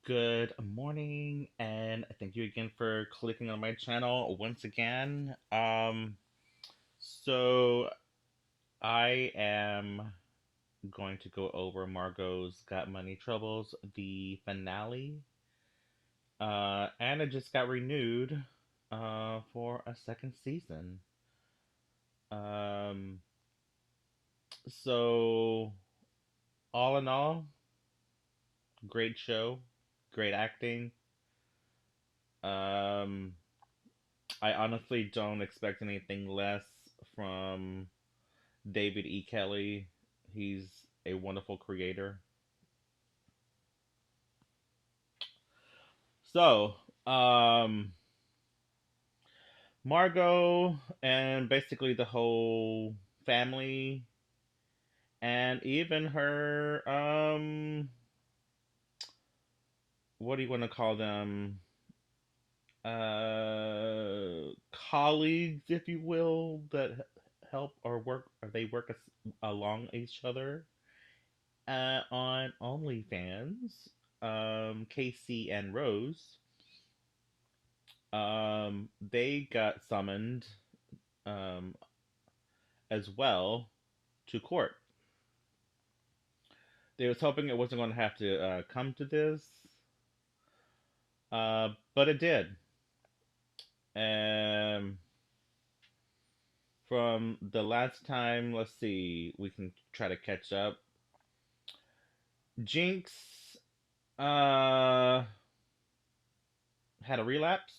Good morning, and thank you again for clicking on my channel once again. So I am going to go over Margot's Got Money Troubles, the finale, and it just got renewed for a second season. Um, so all in all, great show, great acting. Um, I honestly don't expect anything less from David E. Kelly. He's a wonderful creator. So, Margot and basically the whole family, and even her, what do you want to call them? Colleagues, if you will, that help or work, or they work along each other on OnlyFans, Casey and Rose, they got summoned um, as well to court. They was hoping it wasn't going to have to come to this, but it did. Um, from the last time, let's see, we can try to catch up. Jinx uh, had a relapse,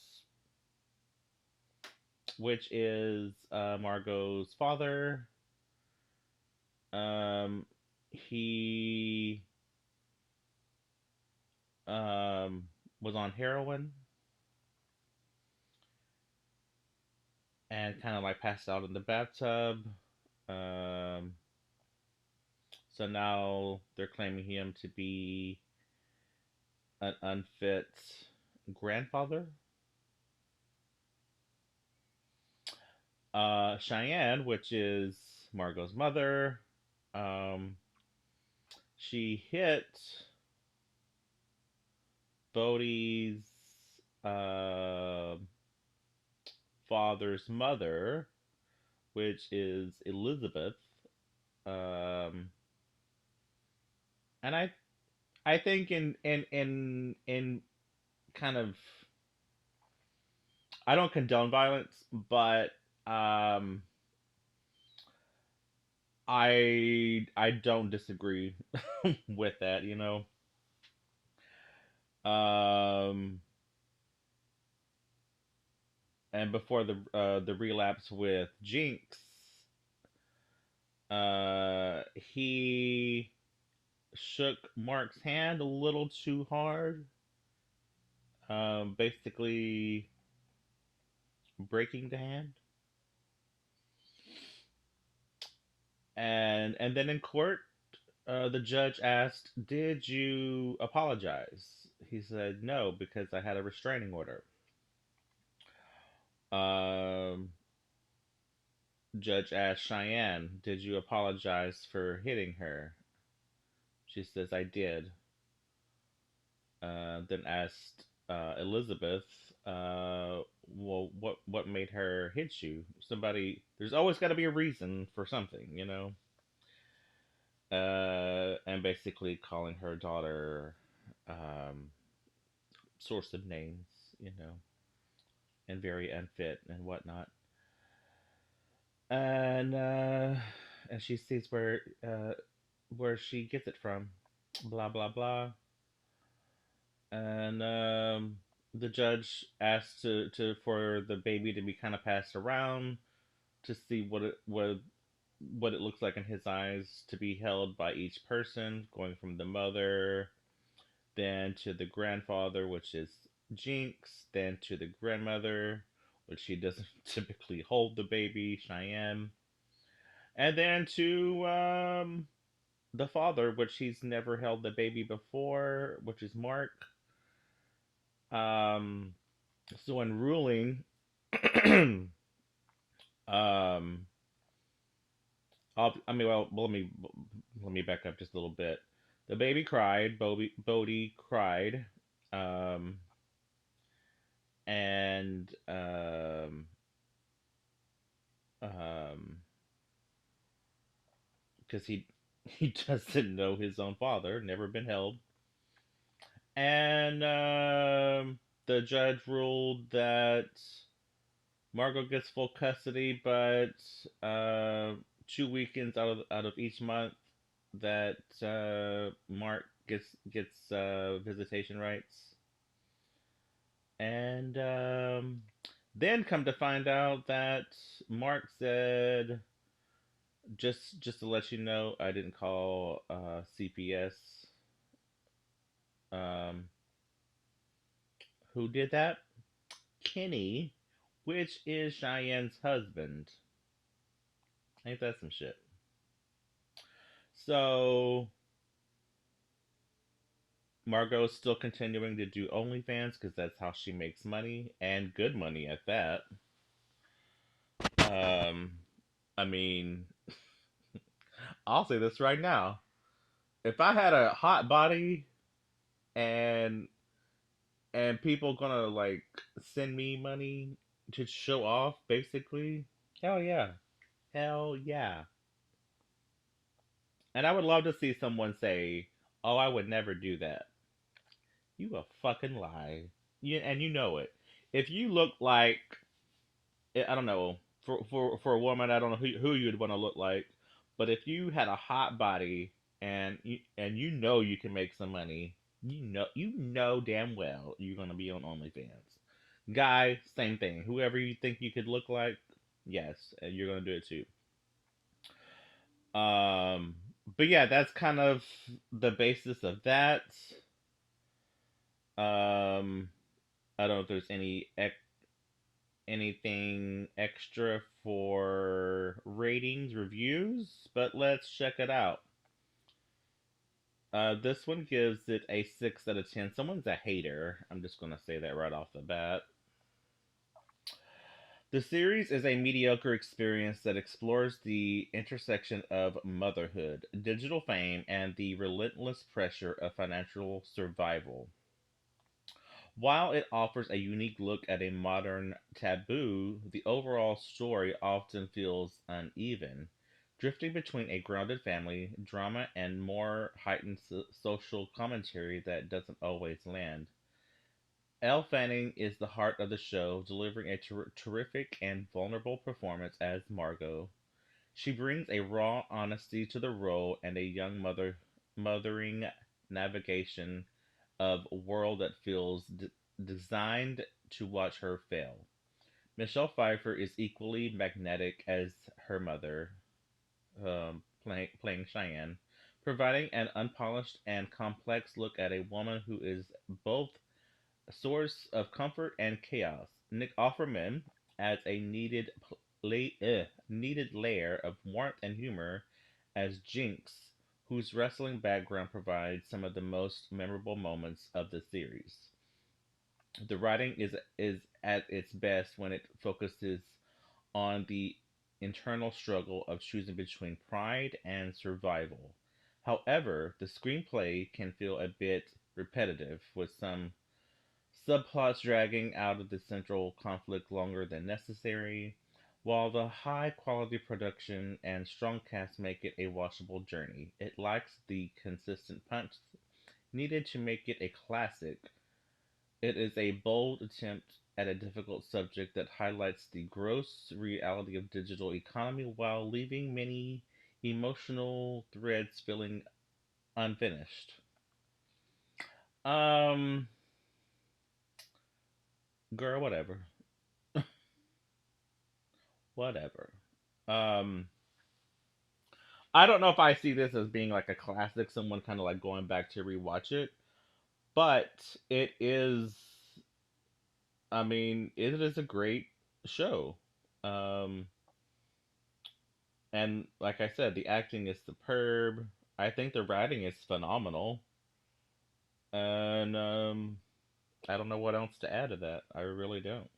which is Margot's father. He um, was on heroin and kind of like passed out in the bathtub. Um, so now they're claiming him to be an unfit grandfather. Cheyenne, which is Margot's mother, um, she hit Bodhi's uh, father's mother, which is Elizabeth. Um, and I think in kind of, I don't condone violence, but um, I don't disagree with that. Um, and before the relapse with Jinx, he shook Mark's hand a little too hard, basically breaking the hand. And then in court, the judge asked, "Did you apologize?" He said, "No, because I had a restraining order." Um, Judge asked Cheyenne, "Did you apologize for hitting her?" She says, "I did." Then asked Elizabeth, "Well, what made her hit you? Somebody, there's always got to be a reason for something, you know." And basically calling her daughter um, source of names, you know, and very unfit and whatnot. And and she sees where she gets it from, blah blah blah. And the judge asked to for the baby to be kind of passed around to see what it looks like in his eyes, to be held by each person, going from the mother, then to the grandfather, which is Jinx, then to the grandmother, which she doesn't typically hold the baby, Cheyenne, and then to the father, which he's never held the baby before, which is Mark. Um, so in ruling, um, well, let me back up just a little bit. The baby cried. Bodhi cried. Um, and um, because he doesn't know his own father, never been held, and the judge ruled that Margot gets full custody, but 2 weekends out of each month that Mark gets visitation rights, and then come to find out that Mark said, just to let you know, I didn't call CPS. Um, who did that? Kenny, which is Cheyenne's husband. Ain't that some shit? So Margot's still continuing to do OnlyFans because that's how she makes money and good money at that. Um, I mean, I'll say this right now: if I had a hot body and people gonna like send me money to show off, basically, hell yeah, hell yeah. And I would love to see someone say, "Oh, I would never do that." You a fucking lie. And you know it. If you look like, I don't know, for a woman, I don't know who you'd want to look like, but if you had a hot body and you know you can make some money, you know damn well you're gonna be on OnlyFans. Guy, same thing. Whoever you think you could look like, yes, and you're gonna do it too. Um, but yeah, that's kind of the basis of that. Um, I don't know if there's anything extra for ratings, reviews, but let's check it out. This one gives it a 6 out of 10. Someone's a hater. I'm just going to say that right off the bat. The series is a mediocre experience that explores the intersection of motherhood, digital fame, and the relentless pressure of financial survival. While it offers a unique look at a modern taboo, the overall story often feels uneven, drifting between a grounded family drama and more heightened social commentary that doesn't always land. Elle Fanning is the heart of the show, delivering a terrific and vulnerable performance as Margot. She brings a raw honesty to the role and a young mothering navigation of a world that feels designed to watch her fail. Michelle Pfeiffer is equally magnetic as her mother, playing Cheyenne, providing an unpolished and complex look at a woman who is both a source of comfort and chaos. Nick Offerman adds a needed layer of warmth and humor as Jinx, whose wrestling background provides some of the most memorable moments of the series. The writing is at its best when it focuses on the internal struggle of choosing between pride and survival. However, the screenplay can feel a bit repetitive, with some subplots dragging out of the central conflict longer than necessary, while the high quality production and strong cast make it a watchable journey. It lacks the consistent punch needed to make it a classic. It is a bold attempt at a difficult subject that highlights the gross reality of digital economy while leaving many emotional threads feeling unfinished. Um, girl, whatever, whatever. Um, I don't know if I see this as being like a classic, someone kind of like going back to rewatch it, but it is. I mean, it is a great show. Um, and like I said, the acting is superb. I think the writing is phenomenal. And I don't know what else to add to that. I really don't.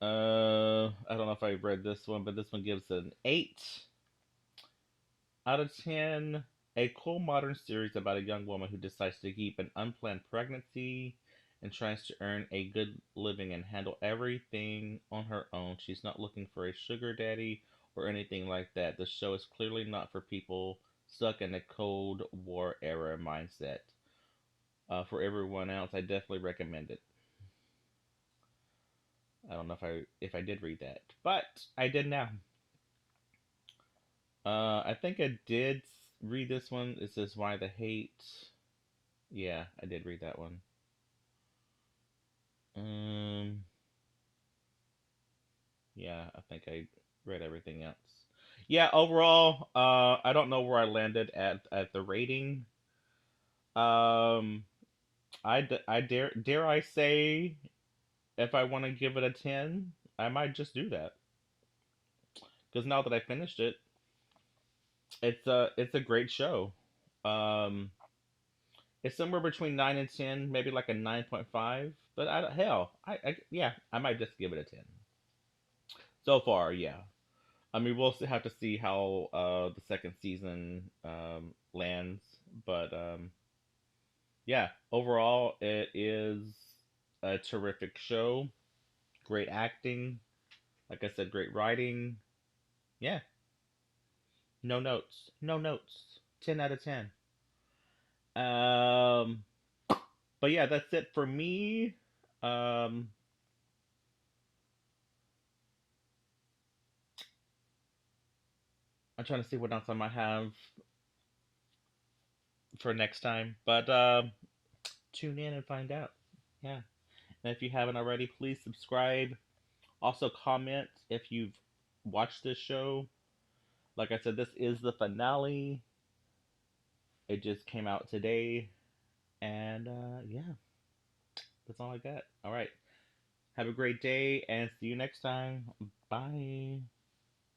I don't know if I read this one, but this one gives an 8 out of 10. A cool modern series about a young woman who decides to keep an unplanned pregnancy and tries to earn a good living and handle everything on her own. She's not looking for a sugar daddy or anything like that. The show is clearly not for people stuck in a Cold War era mindset. For everyone else, I definitely recommend it. I don't know if I did read that, but I did now. I think I did read this one. It says why the hate. Yeah, I did read that one. Um, yeah, I think I read everything else. Yeah, overall, I don't know where I landed at the rating. Um, I dare I say if I want to give it a 10, I might just do that because now that I finished it, it's a great show. Um, it's somewhere between 9 and 10, maybe like a 9.5. But hell, yeah, I might just give it a 10 so far. Yeah, I mean we'll have to see how the second season lands, but yeah, overall it is a terrific show. Great acting, like I said, great writing. Yeah, no notes, no notes. 10 out of 10. Um, but yeah, that's it for me. Um, I'm trying to see what else I might have for next time, but tune in and find out. Yeah, and if you haven't already, please subscribe. Also, comment if you've watched this show. Like I said, this is the finale. It just came out today, and yeah, that's all I got. All right, have a great day, and see you next time. Bye.